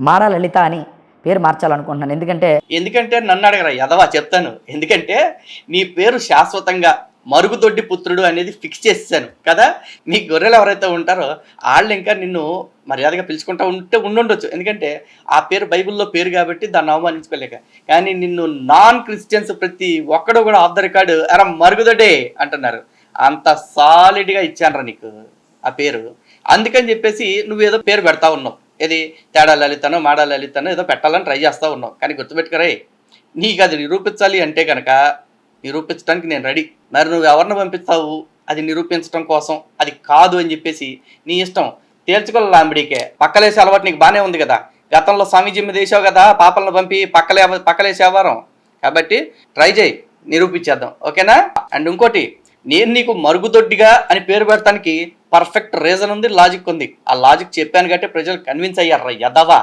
మాడా లలిత అని పేరు మార్చాలనుకుంటున్నాను. ఎందుకంటే నన్ను అడగరా యదవా చెప్తాను. ఎందుకంటే నీ పేరు శాశ్వతంగా మరుగుదొడ్డి పుత్రుడు అనేది ఫిక్స్ చేసేసాను కదా. నీ గొర్రెలు ఎవరైతే ఉంటారో వాళ్ళు ఇంకా నిన్ను మర్యాదగా పిలుచుకుంటా ఉండుండొచ్చు. ఎందుకంటే ఆ పేరు బైబిల్లో పేరు కాబట్టి దాన్ని అవమానించుకోలేక. కానీ నిన్ను నాన్ క్రిస్టియన్స్ ప్రతి ఒక్కడు కూడా ఆఫ్ ద రికార్డు అరా మరుగుదొడ్డే అంటున్నారు. అంత సాలిడ్గా ఇచ్చానరా నీకు ఆ పేరు. అందుకని చెప్పేసి నువ్వేదో పేరు పెడతా ఉన్నావు. ఏది తేడా లలితనో మాడా లలితనో ఏదో పెట్టాలని ట్రై చేస్తూ ఉన్నావు. కానీ గుర్తుపెట్టుకరే, నీకు అది నిరూపించాలి అంటే కనుక నిరూపించడానికి నేను రెడీ. మరి నువ్వు ఎవరిని పంపిస్తావు అది నిరూపించడం కోసం? అది కాదు అని చెప్పేసి నీ ఇష్టం. తేల్చుకోలేంబడికే పక్కలేసే అలవాటు నీకు బాగానే ఉంది కదా. గతంలో స్వామీజీ మీద వేసావు కదా పాపలను పంపి పక్కలేసే వ్యవహారం. కాబట్టి ట్రై చేయి, నిరూపించేద్దాం. ఓకేనా? అండ్ ఇంకోటి, నేను నీకు మరుగుదొడ్డిగా అని పేరు పెడతానికి పర్ఫెక్ట్ రీజన్ ఉంది, లాజిక్ ఉంది. ఆ లాజిక్ చెప్పాను కాబట్టి ప్రజలు కన్విన్స్ అయ్యారు. యదవా